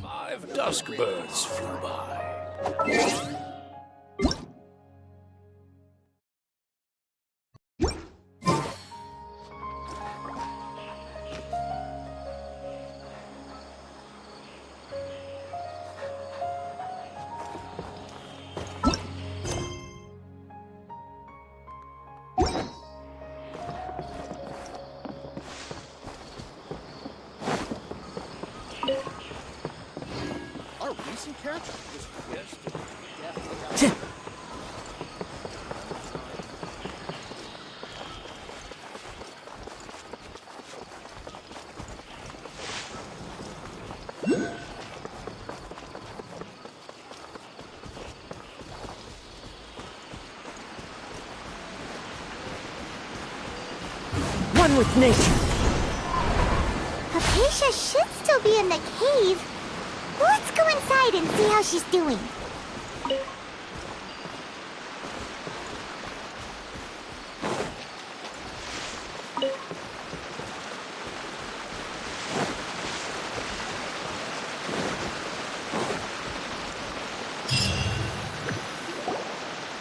5 dusk birds flew by. Our recent catch was yesterday. One with nature. Acacia should still be in the cave. Let's go inside and see how she's doing.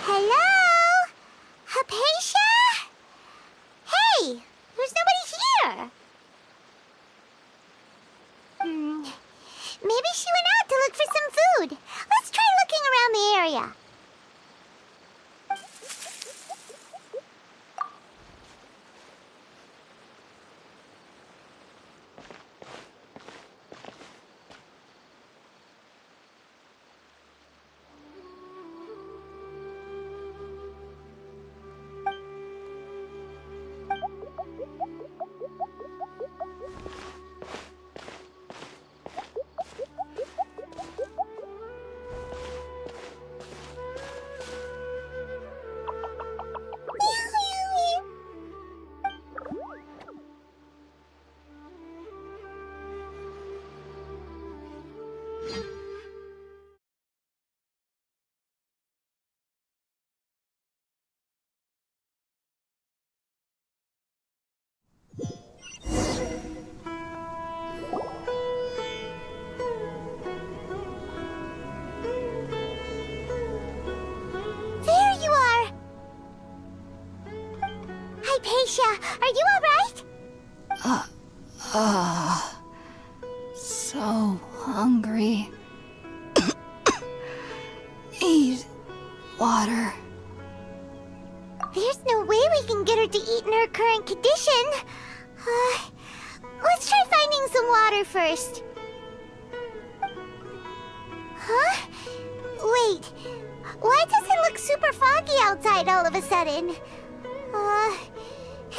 Hello? Hypatia? Hey! There's nobody here! Maybe she went out to look for some food. Let's try looking around the area. There you are! Hypatia, are you alright? So hungry. Need water. There's no way we can get her to eat in her current condition. Let's try finding some water first. Huh? Wait, why does it look super foggy outside all of a sudden?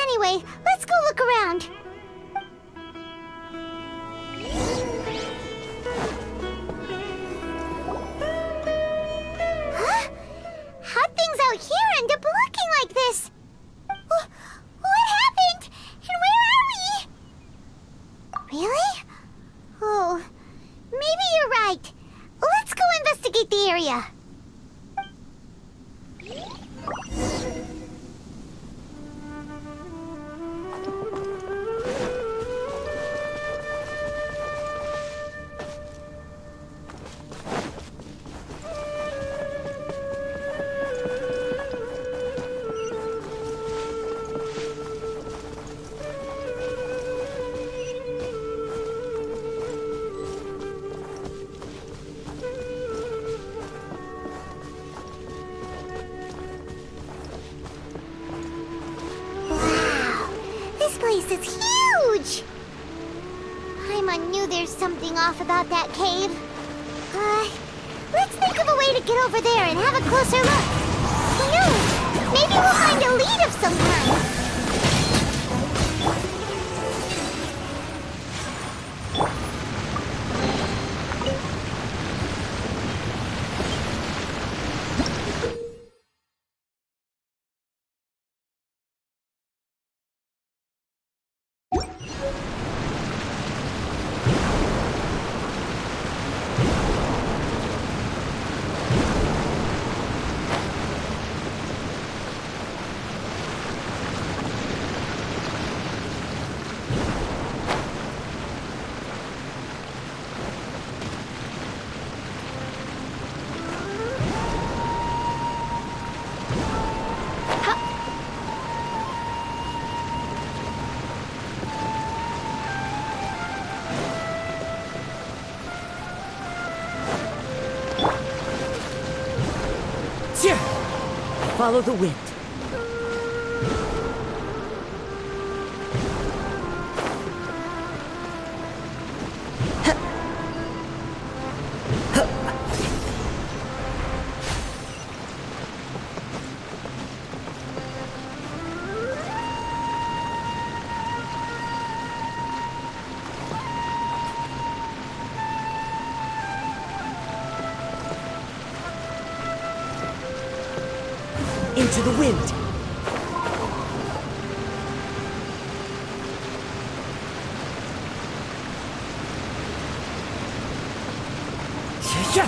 Anyway, let's go look around. Huh? How'd things out here end up looking like this? What happened? And where are we? Really? Oh, maybe you're right. Let's go investigate the area. This place is huge! Paimon knew there's something off about that cave. Let's think of a way to get over there and have a closer look. Who knows? Maybe we'll find a lead of some kind. Follow the wind. Into the wind. Yeah.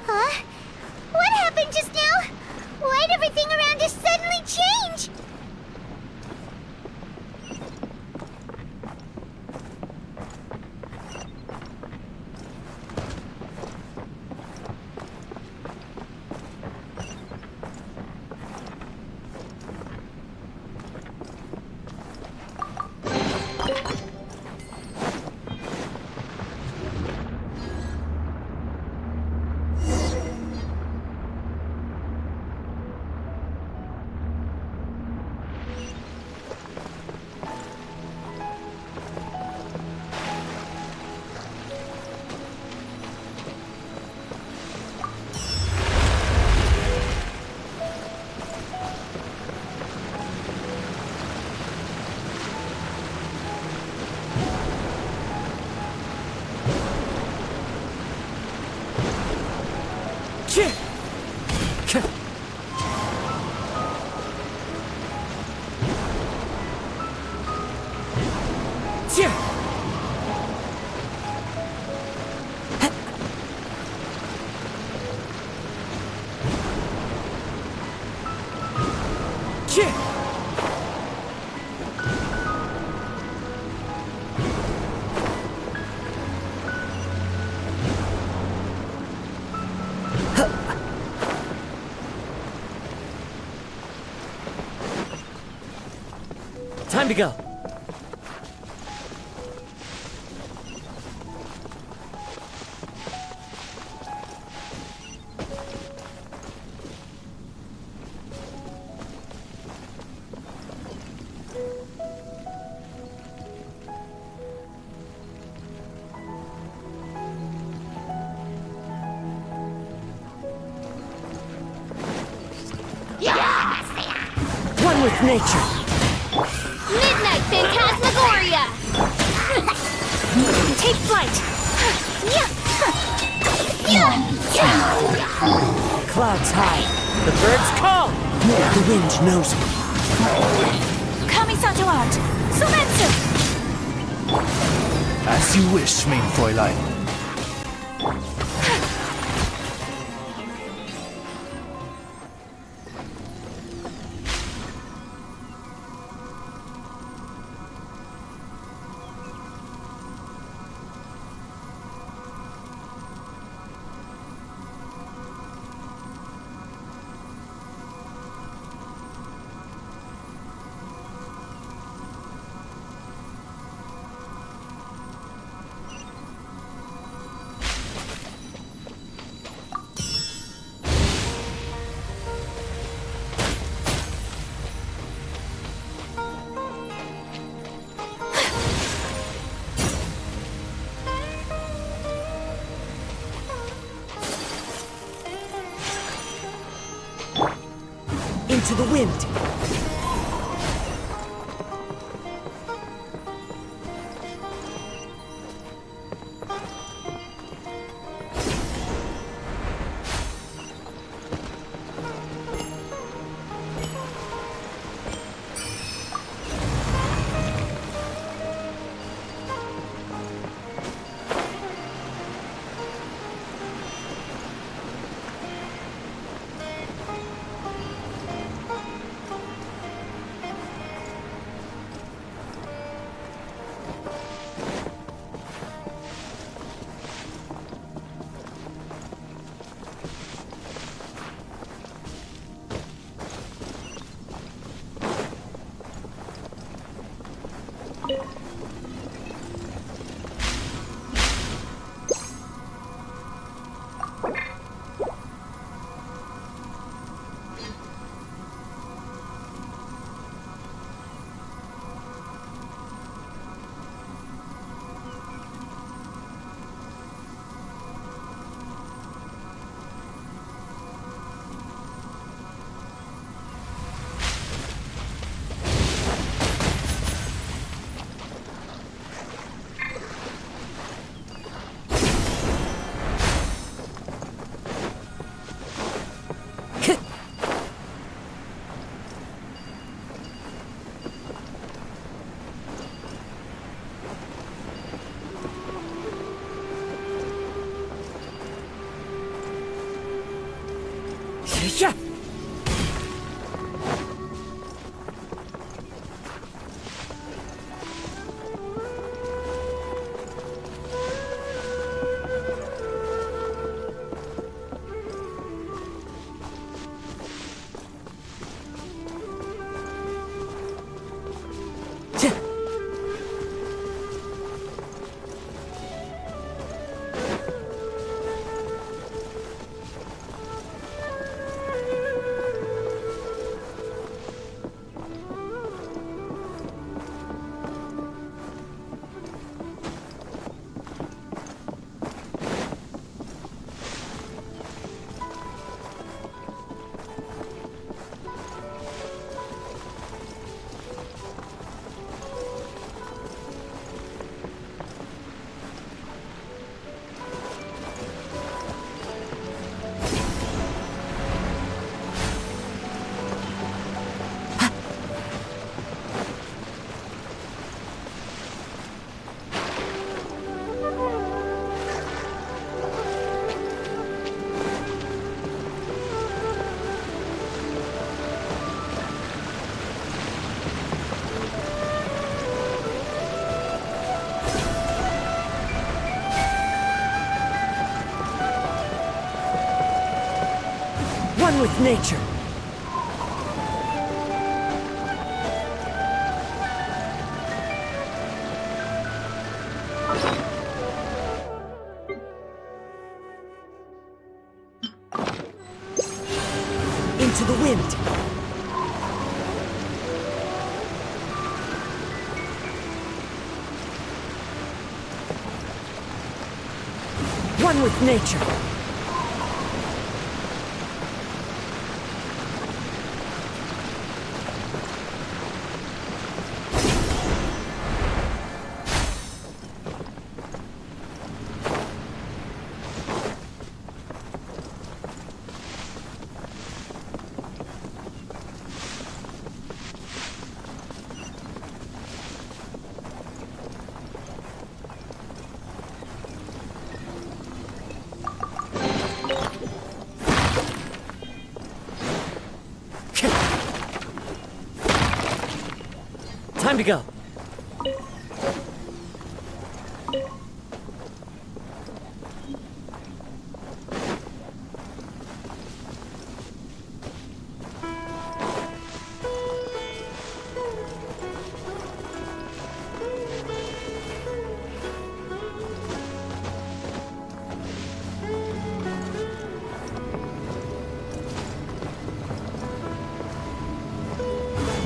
Huh? What happened just now? Why'd everything around us suddenly change? Time to go. One with nature. Midnight Phantasmagoria! Take flight! Clouds high. The birds call. The wind knows me. Kamisato out. Sumeru! As you wish, mein Fräulein. Into the wind. Yeah. One with nature. Into the wind. One with nature. Time to go.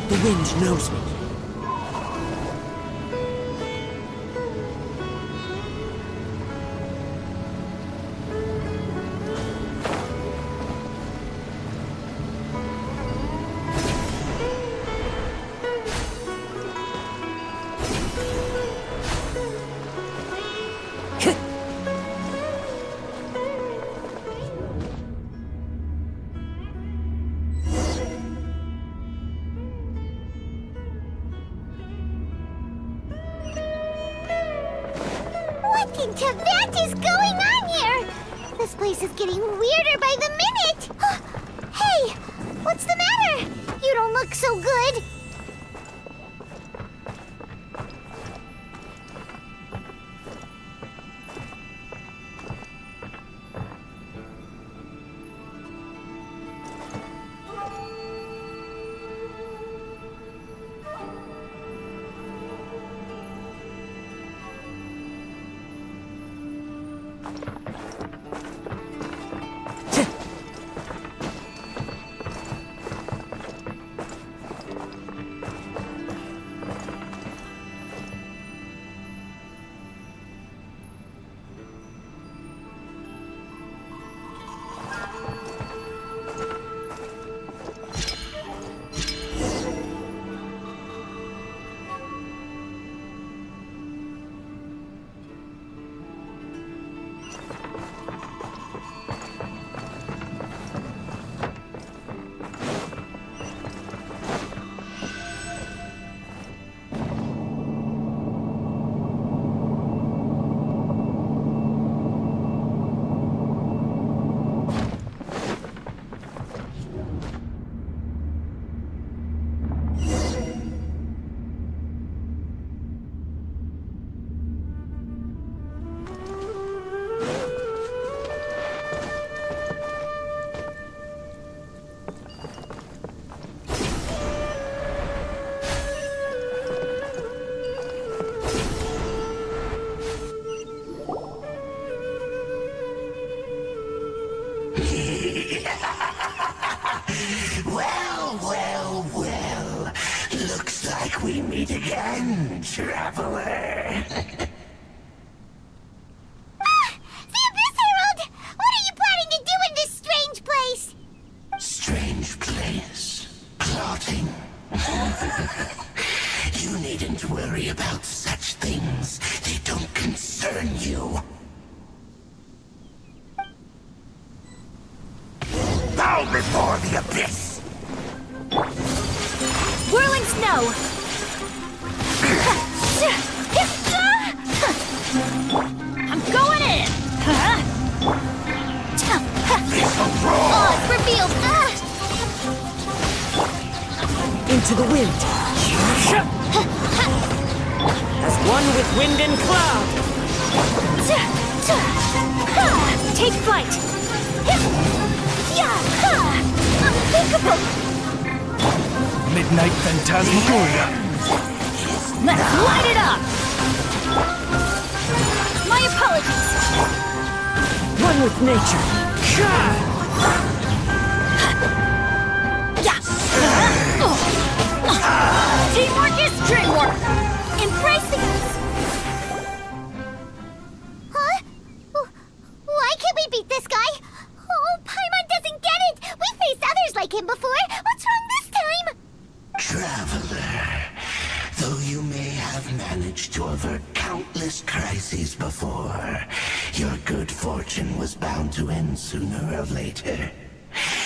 The wind knows me. into that is going on here? This place is getting weirder by the minute. Hey, what's the matter? You don't look so good. Well. Looks like we meet again, traveler. The Abyss Herald! What are you planning to do in this strange place? Strange place. Plotting. You needn't worry about such things. They don't concern you. Bow before the abyss! Whirling snow! I'm going in! Oh, it's revealed! Into the wind. As one with wind and cloud. Take flight! Unthinkable! Midnight Phantasmagoria. Let's light it up! My apologies! One with nature. Teamwork is dreamwork! Embracing us! Huh? Why can't we beat this guy? Oh, Paimon doesn't get it! We faced others like him before! What's wrong this time? Traveler, though you may have managed to avert countless crises before, your good fortune was bound to end sooner or later.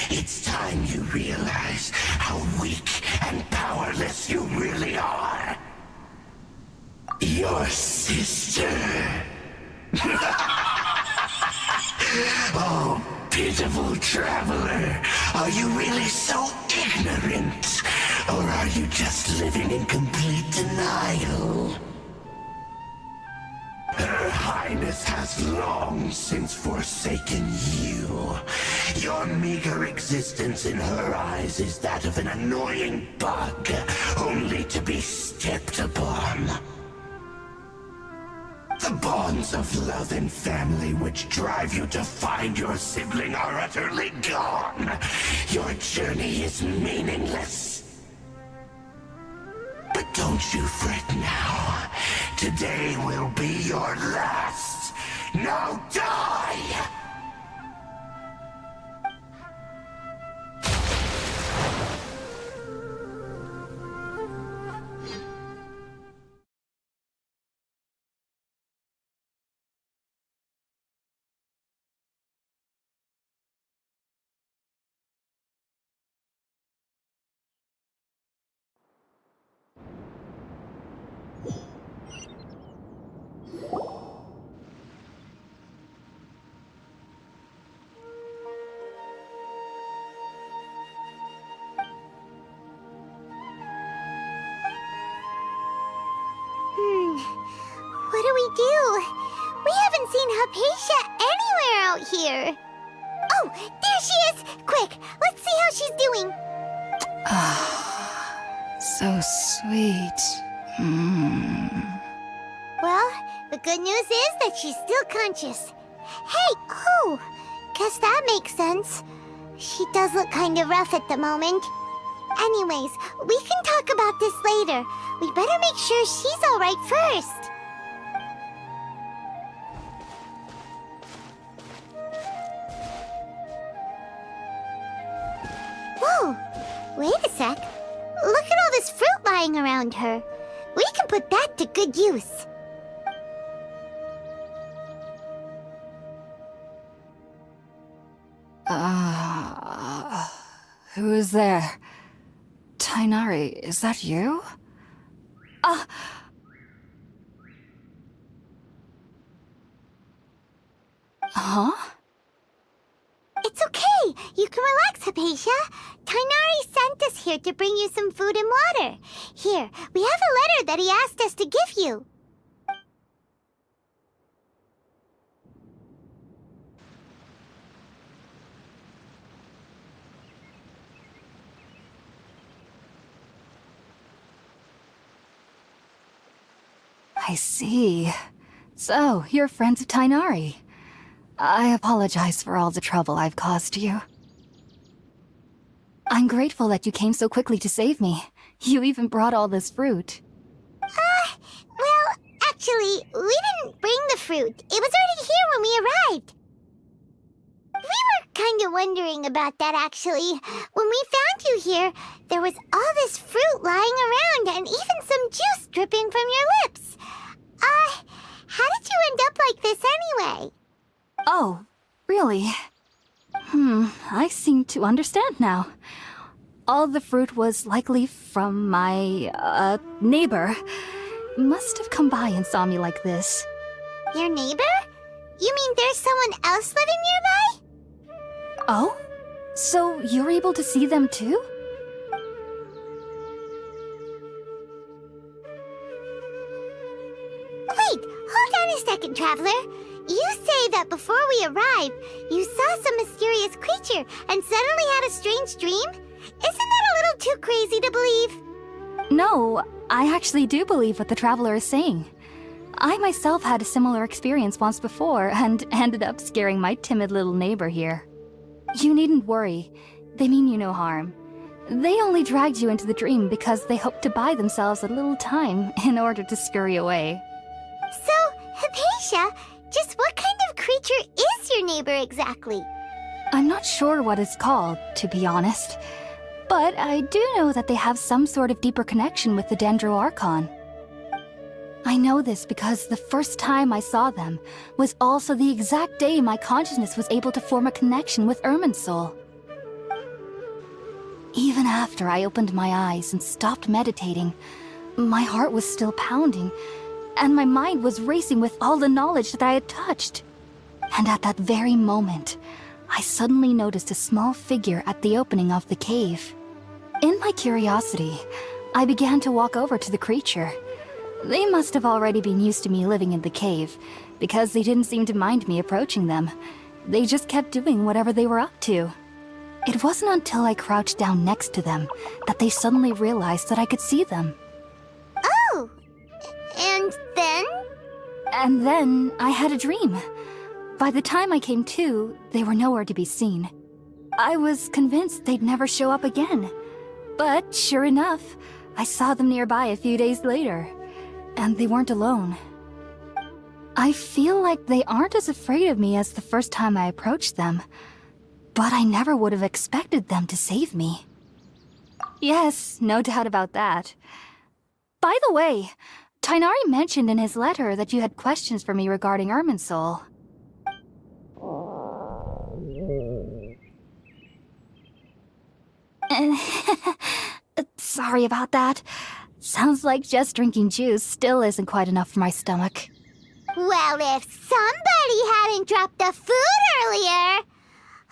It's time you realize how weak and powerless you really are. Your sister. Oh, pitiful traveler. Are you really so ignorant? Or are you just living in complete denial? Her Highness has long since forsaken you. Your meager existence in her eyes is that of an annoying bug, only to be stepped upon. The bonds of love and family which drive you to find your sibling are utterly gone. Your journey is meaningless. But don't you fret now. Today will be your last. Now die! do. We haven't seen Hypatia anywhere out here. Oh, there she is! Quick, let's see how she's doing. So sweet. Well, the good news is that she's still conscious. Hey, oh, guess that makes sense. She does look kind of rough at the moment. Anyways, we can talk about this later. We better make sure she's all right first. Whoa, wait a sec. Look at all this fruit lying around her. We can put that to good use. Who is there? Tighnari, is that you? Huh? It's okay. You can relax, Hypatia. Tighnari sent us here to bring you some food and water. Here, we have a letter that he asked us to give you. I see. So, you're friends of Tighnari. I apologize for all the trouble I've caused you. I'm grateful that you came so quickly to save me. You even brought all this fruit. Well, actually, we didn't bring the fruit. It was already here when we arrived. We were kind of wondering about that, actually. When we found you here, there was all this fruit lying around and even some juice dripping from your lips. How did you end up like this anyway? Oh, really? I seem to understand now. All the fruit was likely from my, neighbor. Must have come by and saw me like this. Your neighbor? You mean there's someone else living nearby? Oh? So you're able to see them too? Wait, hold on a second, Traveler. You say that before we arrived, you saw some mysterious creature and suddenly had a strange dream? Isn't that a little too crazy to believe? No, I actually do believe what the Traveler is saying. I myself had a similar experience once before and ended up scaring my timid little neighbor here. You needn't worry. They mean you no harm. They only dragged you into the dream because they hoped to buy themselves a little time in order to scurry away. So, Hypatia, just what kind of creature is your neighbor exactly? I'm not sure what it's called, to be honest. But I do know that they have some sort of deeper connection with the Dendro Archon. I know this because the first time I saw them was also the exact day my consciousness was able to form a connection with Irminsul. Even after I opened my eyes and stopped meditating, my heart was still pounding, and my mind was racing with all the knowledge that I had touched. And at that very moment, I suddenly noticed a small figure at the opening of the cave. In my curiosity, I began to walk over to the creature. They must have already been used to me living in the cave, because they didn't seem to mind me approaching them. They just kept doing whatever they were up to. It wasn't until I crouched down next to them that they suddenly realized that I could see them. Oh! And then? And then I had a dream. By the time I came to, they were nowhere to be seen. I was convinced they'd never show up again. But sure enough, I saw them nearby a few days later. And they weren't alone. I feel like they aren't as afraid of me as the first time I approached them. But I never would have expected them to save me. Yes, no doubt about that. By the way, Tighnari mentioned in his letter that you had questions for me regarding Irminsul. Sorry about that. Sounds like just drinking juice still isn't quite enough for my stomach. Well, if somebody hadn't dropped the food earlier...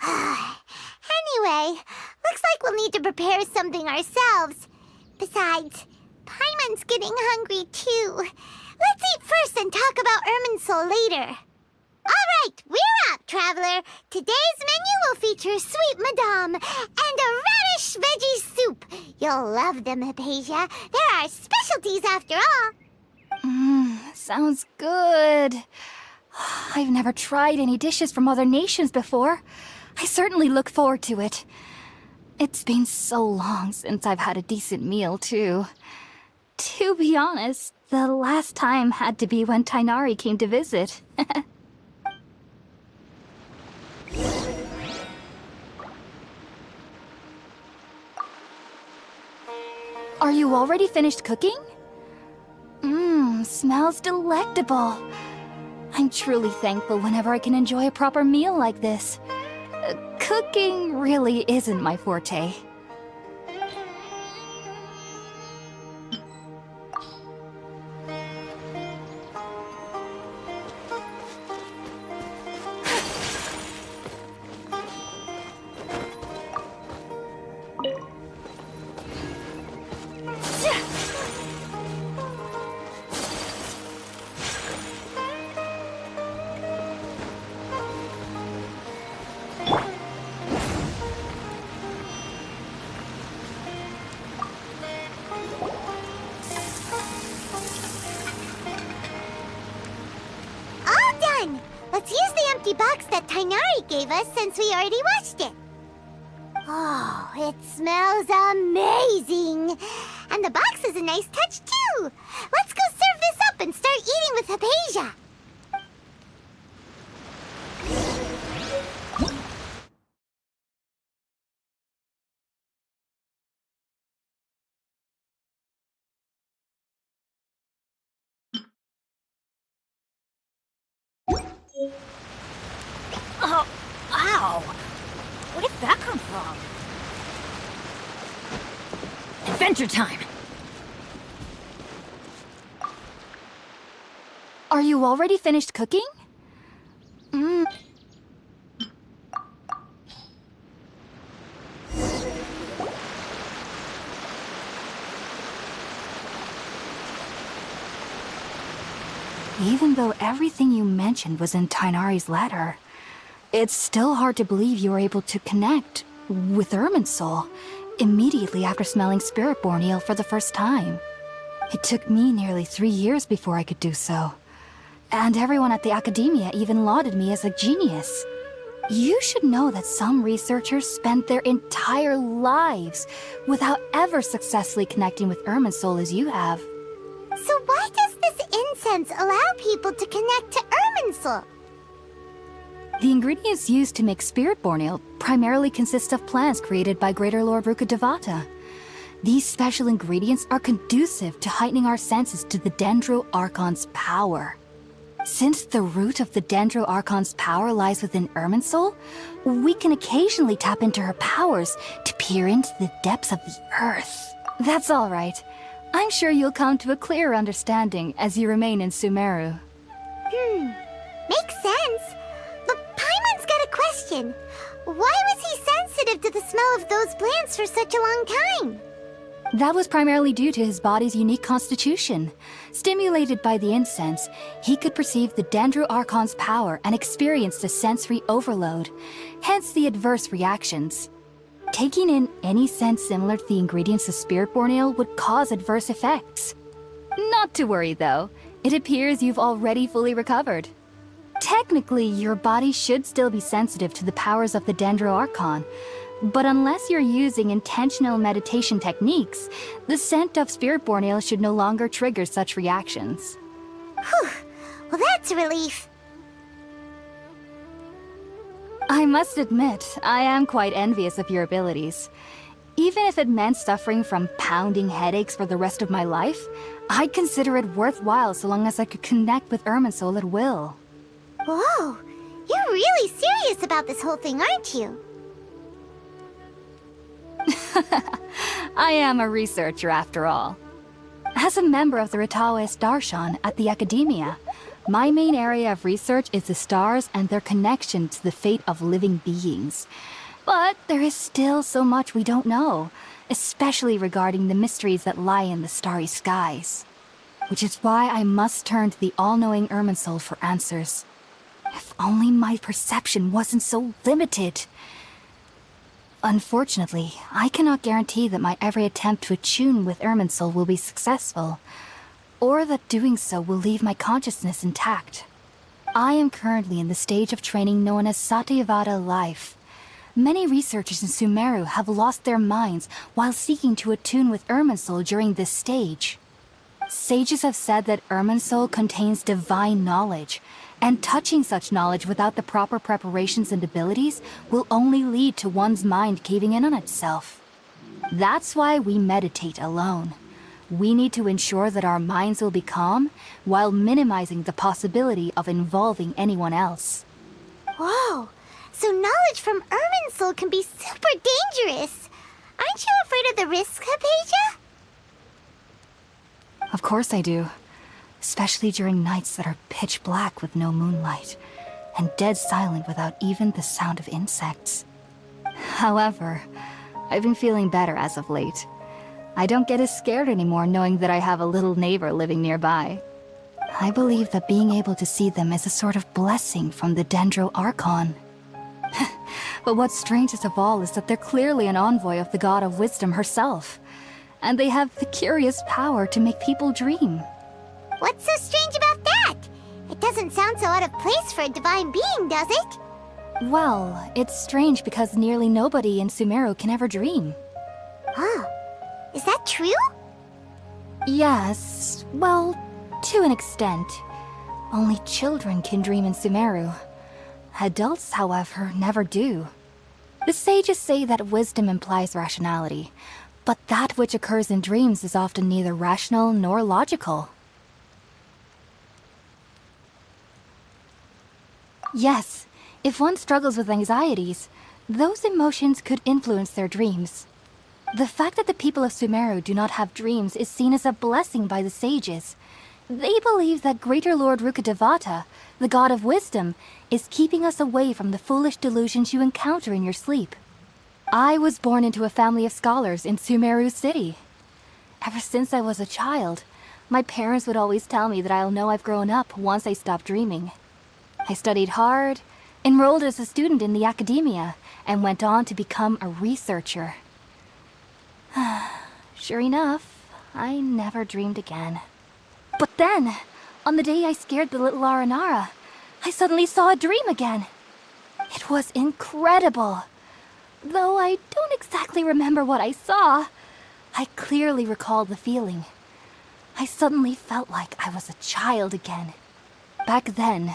Anyway, looks like we'll need to prepare something ourselves. Besides, Paimon's getting hungry too. Let's eat first and talk about Irminsul later. Alright, we're up, traveler. Today's menu will feature sweet madame and a radish veggie soup. You'll love them, Hypatia. They're our specialties after all. Sounds good. I've never tried any dishes from other nations before. I certainly look forward to it. It's been so long since I've had a decent meal, too. To be honest, the last time had to be when Tainari came to visit. Are you already finished cooking? Smells delectable. I'm truly thankful whenever I can enjoy a proper meal like this. Cooking really isn't my forte. Let's use the empty box that Tainari gave us since we already washed it. Oh, it smells amazing! And the box is a nice touch, too! Let's go serve this up and start eating with Hypatia! Oh, ow! Where did that come from? Adventure time! Are you already finished cooking? Even though everything you mentioned was in Tainari's letter, it's still hard to believe you were able to connect with Irminsul immediately after smelling Spiritborn eel for the first time. It took me nearly 3 years before I could do so. And everyone at the academia even lauded me as a genius. You should know that some researchers spend their entire lives without ever successfully connecting with Irminsul as you have. So why does this incense allow people to connect to Irminsul? The ingredients used to make Spiritborn ale primarily consist of plants created by Greater Lord Rukkhadevata. These special ingredients are conducive to heightening our senses to the Dendro Archon's power. Since the root of the Dendro Archon's power lies within Irminsul, we can occasionally tap into her powers to peer into the depths of the earth. That's all right. I'm sure you'll come to a clearer understanding as you remain in Sumeru. Makes sense. But Paimon's got a question. Why was he sensitive to the smell of those plants for such a long time? That was primarily due to his body's unique constitution. Stimulated by the incense, he could perceive the Dendro Archon's power and experienced a sensory overload, hence the adverse reactions. Taking in any scent similar to the ingredients of Spiritborn ale would cause adverse effects. Not to worry, though. It appears you've already fully recovered. Technically, your body should still be sensitive to the powers of the Dendro Archon, but unless you're using intentional meditation techniques, the scent of Spiritborn ale should no longer trigger such reactions. Whew. Well, that's a relief. I must admit, I am quite envious of your abilities. Even if it meant suffering from pounding headaches for the rest of my life, I'd consider it worthwhile so long as I could connect with Irminsul at will. Whoa, you're really serious about this whole thing, aren't you? I am a researcher after all. As a member of the Ritaoist Darshan at the Academia, my main area of research is the stars and their connection to the fate of living beings. But there is still so much we don't know, especially regarding the mysteries that lie in the starry skies. which is why I must turn to the all-knowing Irminsul for answers. If only my perception wasn't so limited. Unfortunately, I cannot guarantee that my every attempt to attune with Irminsul will be successful, or that doing so will leave my consciousness intact. I am currently in the stage of training known as Satyavada life. Many researchers in Sumeru have lost their minds while seeking to attune with Irminsul during this stage. Sages have said that Irminsul contains divine knowledge, and touching such knowledge without the proper preparations and abilities will only lead to one's mind caving in on itself. That's why we meditate alone. We need to ensure that our minds will be calm while minimizing the possibility of involving anyone else. Whoa! So knowledge from Irminsul can be super dangerous! Aren't you afraid of the risks, Hypatia? Of course I do. Especially during nights that are pitch black with no moonlight, and dead silent without even the sound of insects. However, I've been feeling better as of late. I don't get as scared anymore knowing that I have a little neighbor living nearby. I believe that being able to see them is a sort of blessing from the Dendro Archon. But what's strangest of all is that they're clearly an envoy of the God of Wisdom herself, and they have the curious power to make people dream. What's so strange about that? It doesn't sound so out of place for a divine being, does it? Well, it's strange because nearly nobody in Sumeru can ever dream. Oh, is that true? Yes, well, to an extent. Only children can dream in Sumeru. Adults, however, never do. The sages say that wisdom implies rationality, but that which occurs in dreams is often neither rational nor logical. Yes, if one struggles with anxieties, those emotions could influence their dreams. The fact that the people of Sumeru do not have dreams is seen as a blessing by the sages. They believe that Greater Lord Rukkhadevata, the God of Wisdom, is keeping us away from the foolish delusions you encounter in your sleep. I was born into a family of scholars in Sumeru City. Ever since I was a child, my parents would always tell me that I'll know I've grown up once I stop dreaming. I studied hard, enrolled as a student in the academia, and went on to become a researcher. Sure enough, I never dreamed again. But then, on the day I scared the little Aranara, I suddenly saw a dream again. It was incredible. Though I don't exactly remember what I saw, I clearly recall the feeling. I suddenly felt like I was a child again. Back then,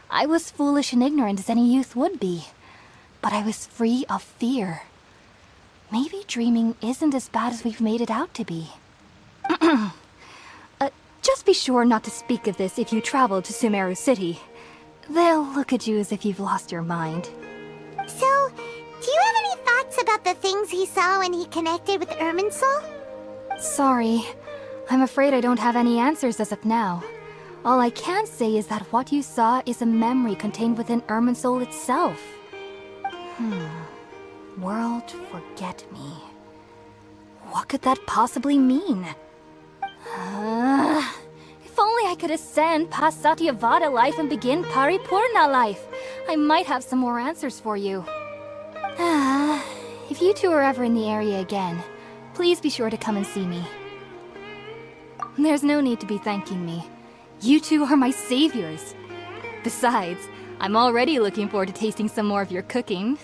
I was foolish and ignorant as any youth would be, but I was free of fear. Maybe dreaming isn't as bad as we've made it out to be. Just be sure not to speak of this if you travel to Sumeru City. They'll look at you as if you've lost your mind. So, do you have any thoughts about the things he saw when he connected with Irminsul? Sorry, I'm afraid I don't have any answers as of now. All I can say is that what you saw is a memory contained within Irminsul itself. World forget me. What could that possibly mean? If only I could ascend past Satyavada life and begin Paripurna life, I might have some more answers for you. If you two are ever in the area again, please be sure to come and see me. There's no need to be thanking me. You two are my saviors. Besides, I'm already looking forward to tasting some more of your cooking.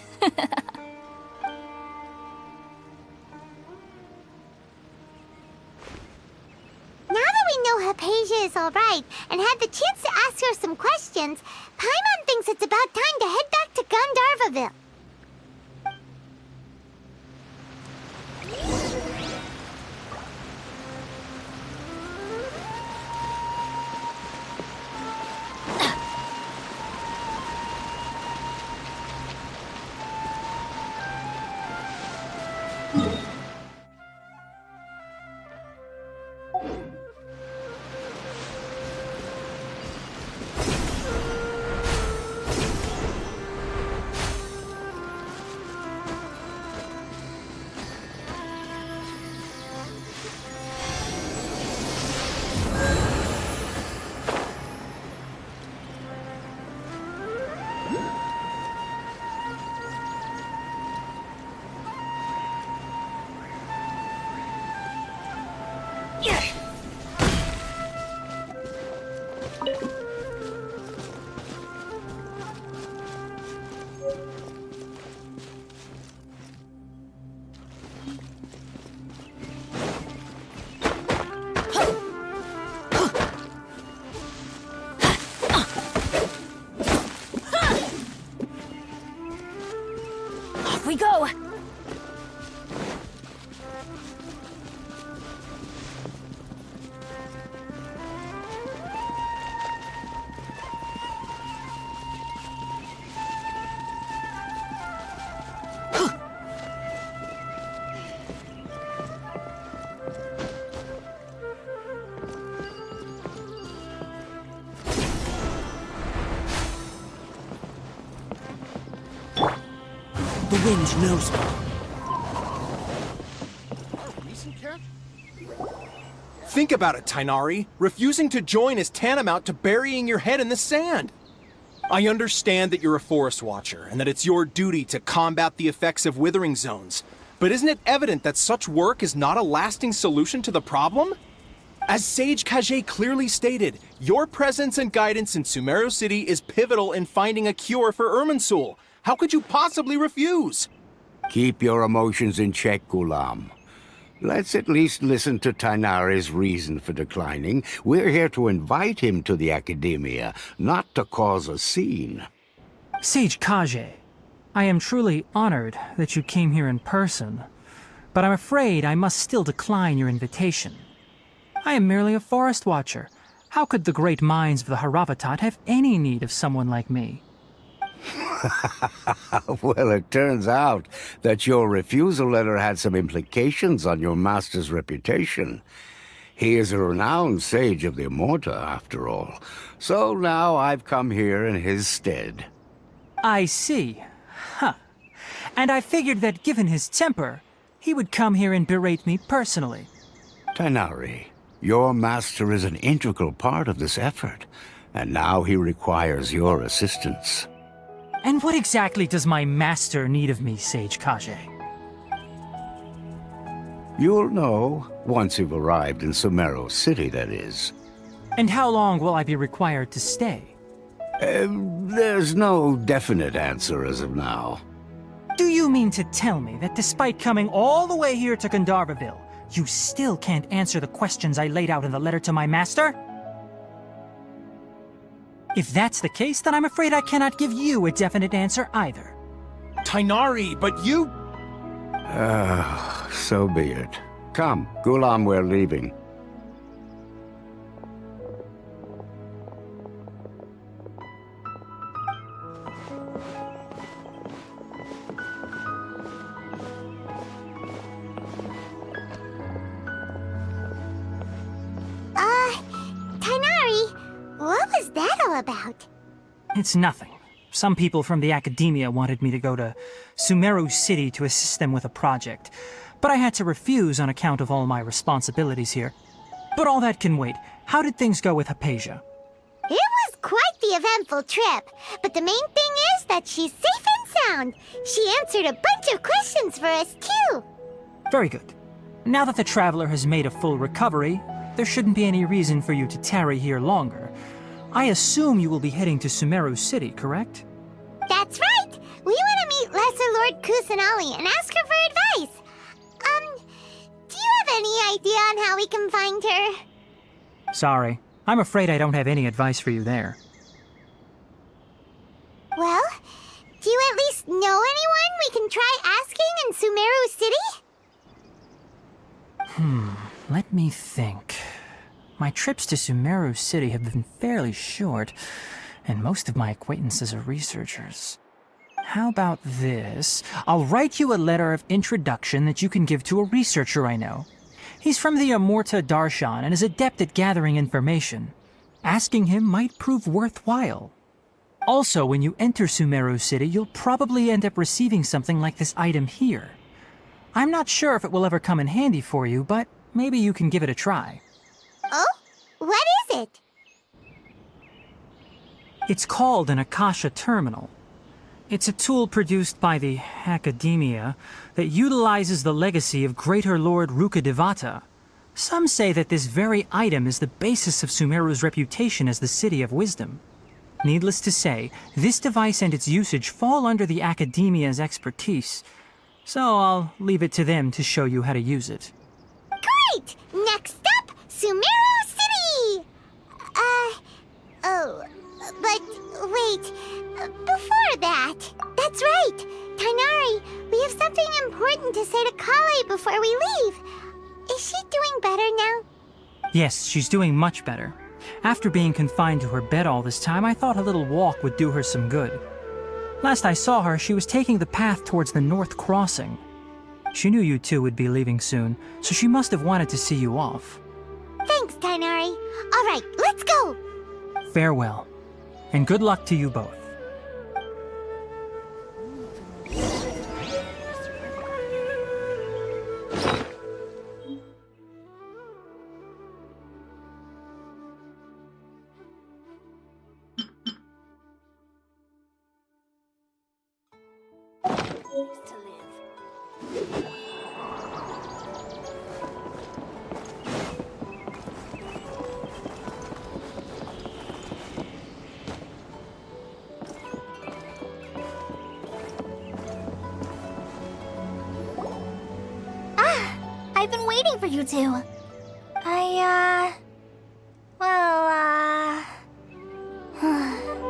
Now that we know Hypatia is alright and had the chance to ask her some questions, Paimon thinks it's about time to head back to Gandharvaville. we go! The wind knows me. Our recent catch? Think about it, Tainari. Refusing to join is tantamount to burying your head in the sand. I understand that you're a forest watcher and that it's your duty to combat the effects of withering zones. But isn't it evident that such work is not a lasting solution to the problem? As Sage Kage clearly stated, your presence and guidance in Sumeru City is pivotal in finding a cure for Irminsul. How could you possibly refuse? Keep your emotions in check, Gulam. Let's at least listen to Tainari's reason for declining. We're here to invite him to the Academia, not to cause a scene. Sage Kage, I am truly honored that you came here in person, but I'm afraid I must still decline your invitation. I am merely a forest watcher. How could the great minds of the Haravatat have any need of someone like me? Well, it turns out that your refusal letter had some implications on your master's reputation. He is a renowned sage of the Immorta, after all. So now I've come here in his stead. I see. Huh. And I figured that given his temper, he would come here and berate me personally. Tainari, your master is an integral part of this effort, and now he requires your assistance. And what exactly does my master need of me, Sage Kage? You'll know, once you've arrived in Sumeru City, that is. And how long will I be required to stay? There's no definite answer as of now. Do you mean to tell me that despite coming all the way here to Gandharvaville, you still can't answer the questions I laid out in the letter to my master? If that's the case, then I'm afraid I cannot give you a definite answer either. Tainari, but you... So be it. Come, Gulam, we're leaving. Tainari, what was that all about? It's nothing. Some people from the Academia wanted me to go to Sumeru City to assist them with a project, but I had to refuse on account of all my responsibilities here. But all that can wait. How did things go with Hypatia? It was quite the eventful trip, but the main thing is that she's safe and sound. She answered a bunch of questions for us, too. Very good. Now that the traveler has made a full recovery, there shouldn't be any reason for you to tarry here longer. I assume you will be heading to Sumeru City, correct? That's right! We want to meet Lesser Lord Kusanali and ask her for advice. Do you have any idea on how we can find her? Sorry. I'm afraid I don't have any advice for you there. Well, do you at least know anyone we can try asking in Sumeru City? Let me think. My trips to Sumeru City have been fairly short, and most of my acquaintances are researchers. How about this? I'll write you a letter of introduction that you can give to a researcher I know. He's from the Immorta Darshan and is adept at gathering information. Asking him might prove worthwhile. Also, when you enter Sumeru City, you'll probably end up receiving something like this item here. I'm not sure if it will ever come in handy for you, but maybe you can give it a try. Oh? What is it? It's called an Akasha Terminal. It's a tool produced by the Academia that utilizes the legacy of Greater Lord Rukadevata. Some say that this very item is the basis of Sumeru's reputation as the City of Wisdom. Needless to say, this device and its usage fall under the Academia's expertise, so I'll leave it to them to show you how to use it. Great! Next up, Sumeru City! But wait, before that, that's right! Tainari, we have something important to say to Kale before we leave. Is she doing better now? Yes, she's doing much better. After being confined to her bed all this time, I thought a little walk would do her some good. Last I saw her, she was taking the path towards the North Crossing. She knew you two would be leaving soon, so she must have wanted to see you off. Thanks, Tainari. All right, let's go! Farewell, and good luck to you both. I've been waiting for you two.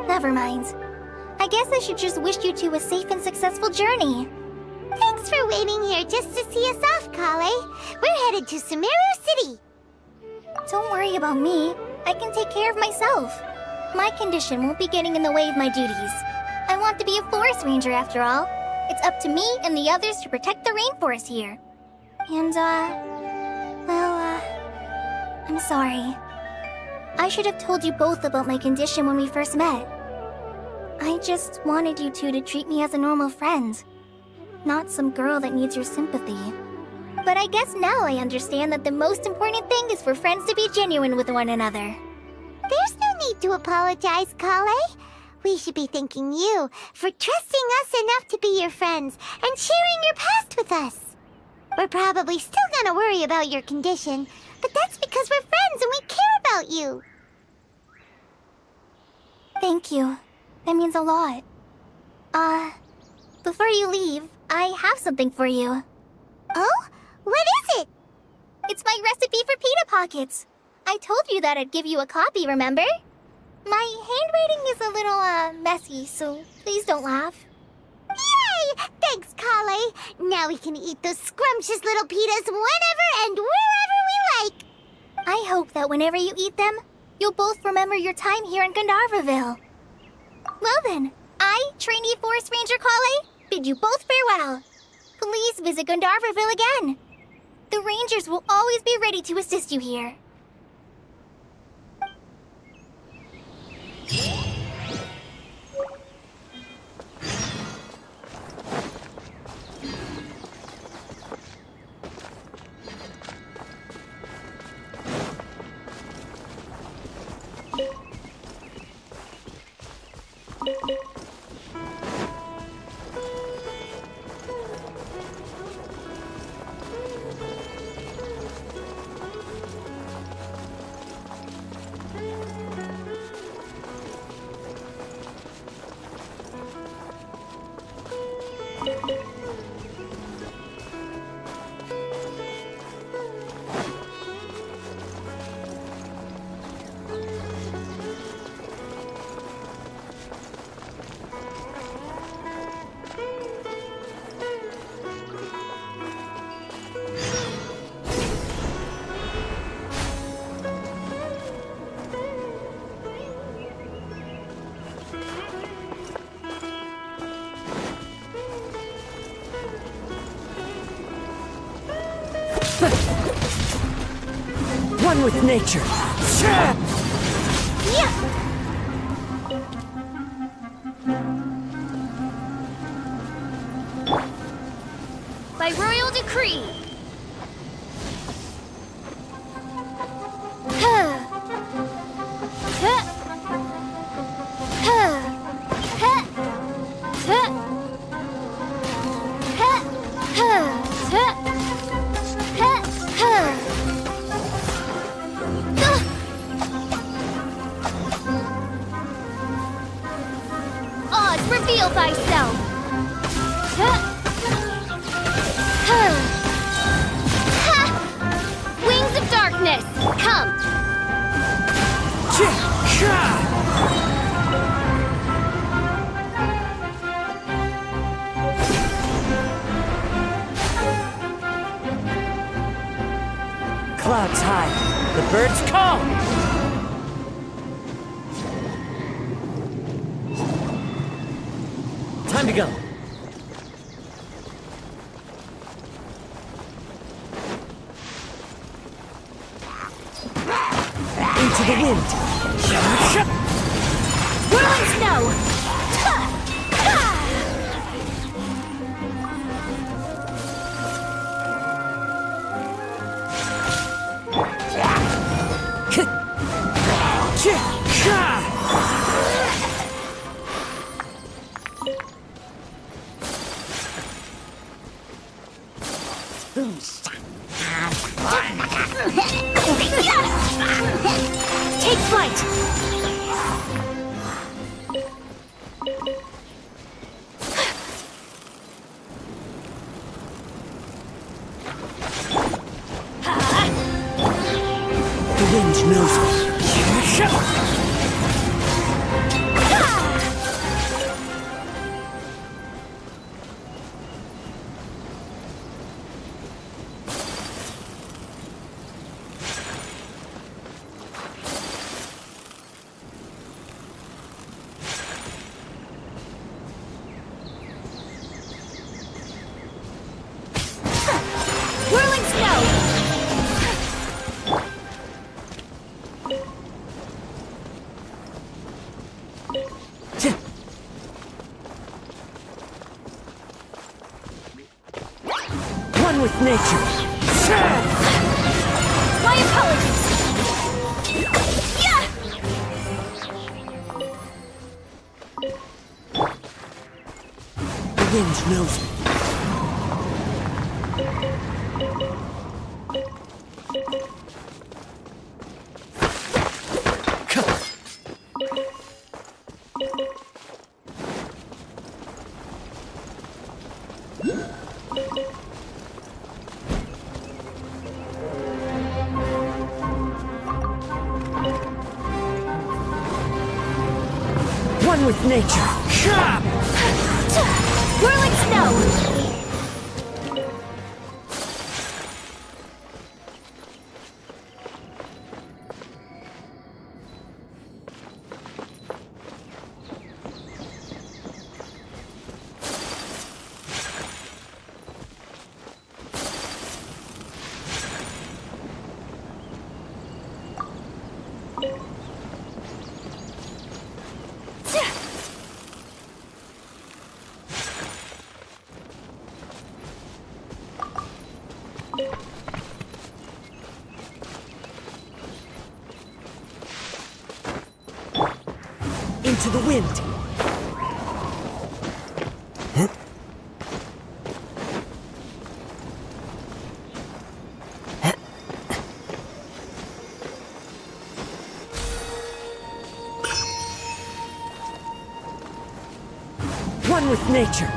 Never mind. I guess I should just wish you two a safe and successful journey. Thanks for waiting here just to see us off, Kale. We're headed to Sumeru City. Don't worry about me. I can take care of myself. My condition won't be getting in the way of my duties. I want to be a forest ranger after all. It's up to me and the others to protect the rainforest here. And, I'm sorry. I should have told you both about my condition when we first met. I just wanted you two to treat me as a normal friend, not some girl that needs your sympathy. But I guess now I understand that the most important thing is for friends to be genuine with one another. There's no need to apologize, Kale. We should be thanking you for trusting us enough to be your friends and sharing your past with us. We're probably still gonna worry about your condition, but that's because we're friends and we care about you. Thank you. That means a lot. Before you leave, I have something for you. Oh? What is it? It's my recipe for pita pockets. I told you that I'd give you a copy, remember? My handwriting is a little, messy, so please don't laugh. Yay! Thanks, Kale. Now we can eat those scrumptious little pitas whenever and wherever we like. I hope that whenever you eat them, you'll both remember your time here in Gandharvaville. Well then, I, trainee Forest Ranger Kale, bid you both farewell. Please visit Gandharvaville again. The Rangers will always be ready to assist you here. One with nature. By royal decree. Oz, reveal thyself. Wings of darkness, come. clouds high, the birds call! Time to go. Into the wind. Whirling snow! Take flight! The wind knows me. Whirling snow! One with nature. My apologies! The wind knows me. One with nature. Whirling snow! Into the wind. One with nature.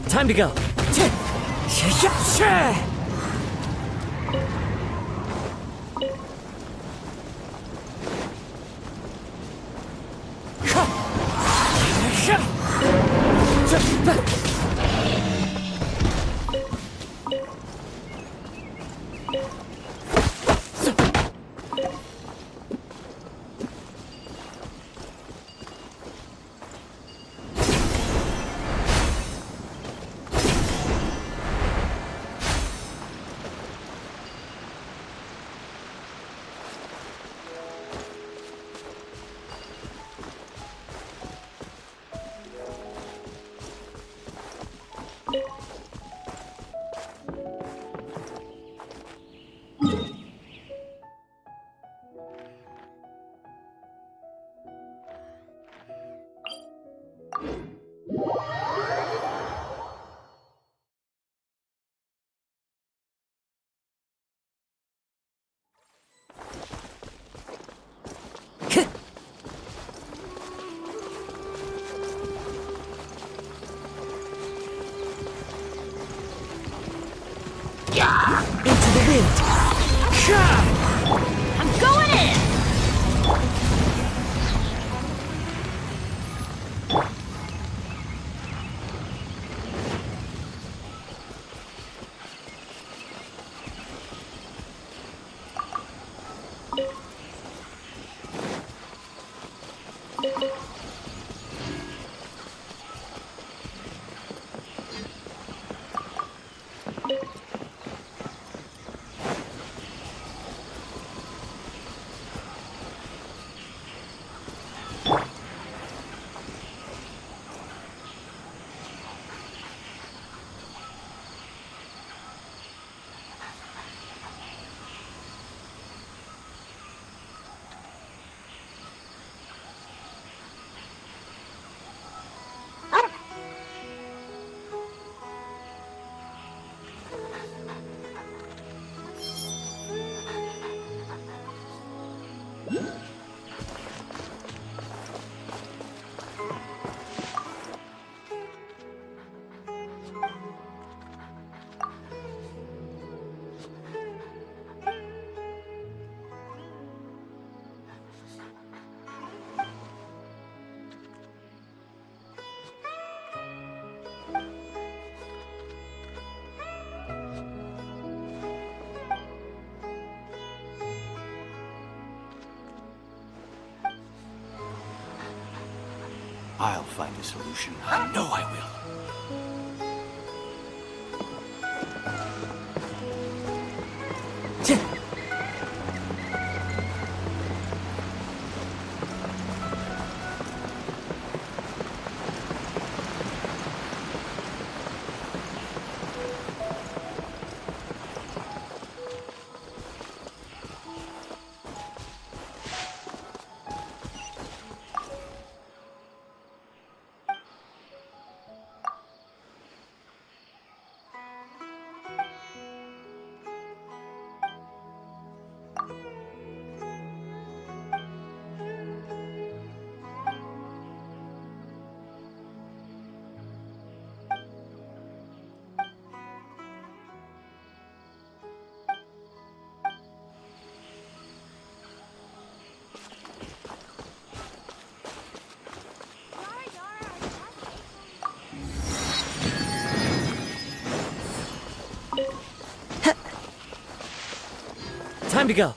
Time to go. Into the wind. I'm going in! I'll find a solution. I know I will. Time to go.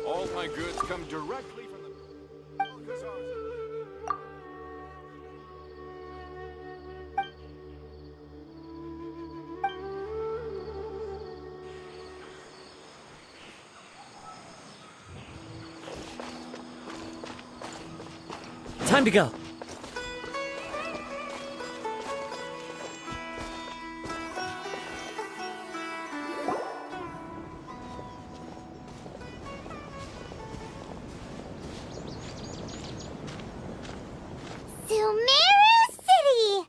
All my goods come directly from the... Time to go. Sumeru City!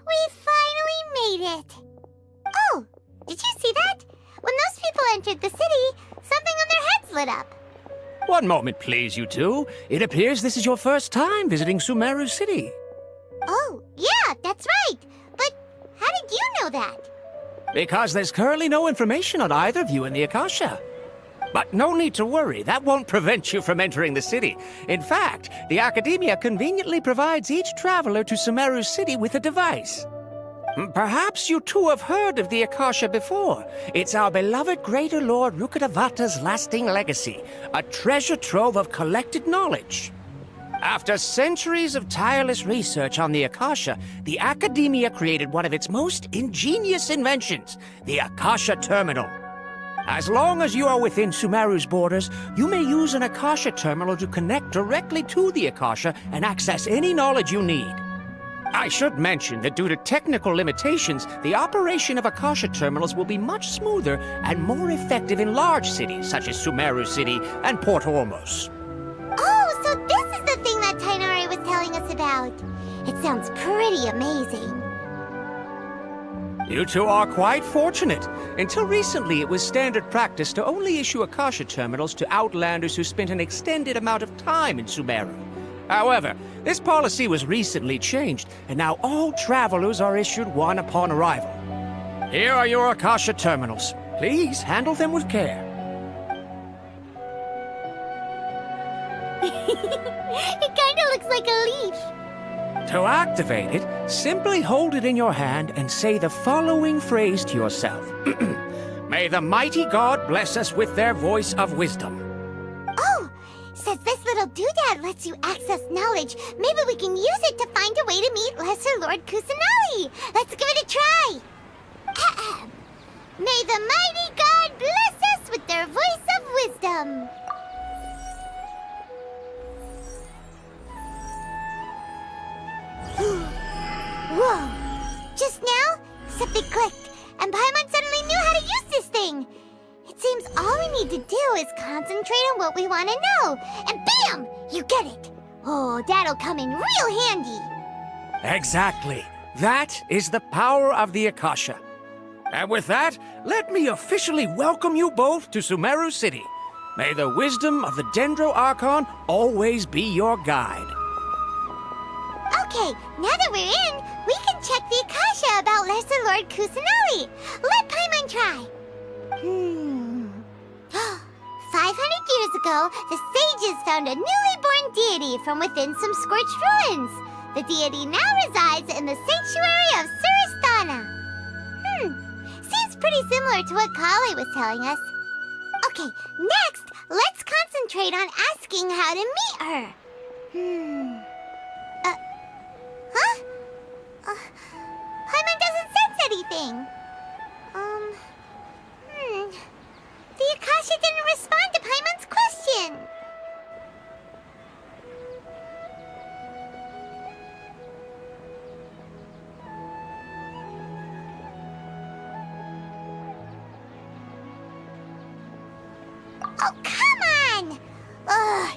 We finally made it! Oh, did you see that? When those people entered the city, something on their heads lit up. One moment, please, you two. It appears this is your first time visiting Sumeru City. Oh, yeah, that's right. But how did you know that? Because there's currently no information on either of you in the Akasha. But no need to worry, that won't prevent you from entering the city. In fact, the Academia conveniently provides each traveler to Sumeru City with a device. Perhaps you two have heard of the Akasha before. It's our beloved Greater Lord Rukkhadevata's lasting legacy, a treasure trove of collected knowledge. After centuries of tireless research on the Akasha, the Academia created one of its most ingenious inventions, the Akasha Terminal. As long as you are within Sumeru's borders, you may use an Akasha terminal to connect directly to the Akasha and access any knowledge you need. I should mention that due to technical limitations, the operation of Akasha terminals will be much smoother and more effective in large cities such as Sumeru City and Port Ormos. Oh, so this is the thing that Tainari was telling us about. It sounds pretty amazing. You two are quite fortunate. Until recently, it was standard practice to only issue Akasha terminals to outlanders who spent an extended amount of time in Sumeru. However, this policy was recently changed, and now all travelers are issued one upon arrival. Here are your Akasha terminals. Please handle them with care. It kinda looks like a leaf. To activate it, simply hold it in your hand and say the following phrase to yourself. May the mighty God bless us with their voice of wisdom. Oh, since this little doodad lets you access knowledge, maybe we can use it to find a way to meet Lesser Lord Kusanali. Let's give it a try. Ahem. May the mighty God bless us with their voice of wisdom. Whoa! Just now, something clicked, and Paimon suddenly knew how to use this thing. It seems all we need to do is concentrate on what we want to know, and bam! You get it! Oh, that'll come in real handy. Exactly. That is the power of the Akasha. And with that, let me officially welcome you both to Sumeru City. May the wisdom of the Dendro Archon always be your guide. Okay, now that we're in, we can check the Akasha about Lesser Lord Kusanali. Let Paimon try. 500 years ago, the sages found a newly born deity from within some scorched ruins. The deity now resides in the sanctuary of Surasthana. Seems pretty similar to what Kali was telling us. Okay, next, let's concentrate on asking how to meet her. Paimon doesn't sense anything. The Akasha didn't respond to Paimon's question. Oh, come on! Ugh.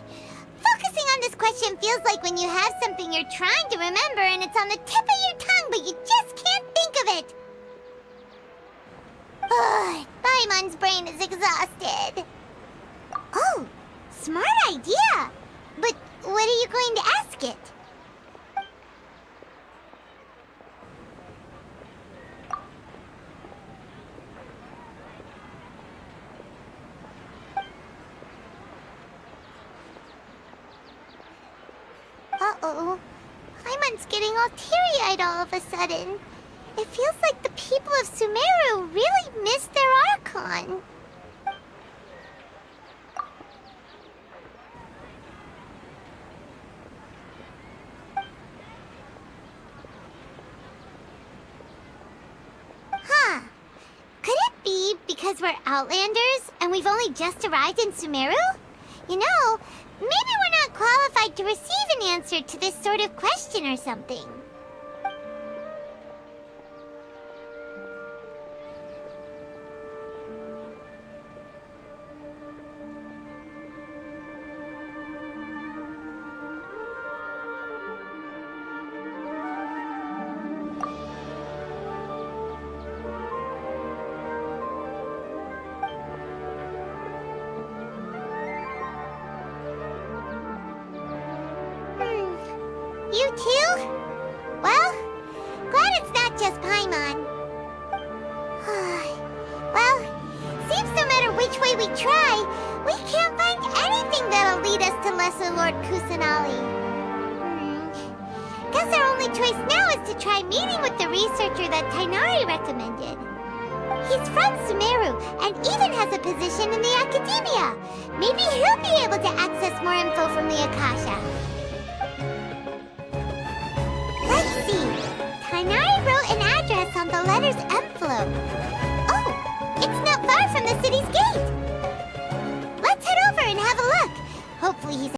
Focusing on this question feels like when you have something you're trying to remember and it's on the tip of your tongue, but you just can't think of it. Ugh, Paimon's brain is exhausted. Oh, smart idea. But what are you going to ask it? Uh-oh. Paimon's getting all teary-eyed all of a sudden. It feels like the people of Sumeru really miss their Archon. Huh. Could it be because we're Outlanders and we've only just arrived in Sumeru? You know, maybe we're not qualified to receive an answer to this sort of question or something. You too? Well, glad it's not just Paimon. Well, seems no matter which way we try, we can't find anything that'll lead us to Lesser Lord Kusanali. Guess our only choice now is to try meeting with the researcher that Tainari recommended. He's from Sumeru and even has a position in the academia. Maybe he'll be able to access more info from the Akasha. Let's see. Tainari wrote an address on the letter's envelope. Oh, it's not far from the city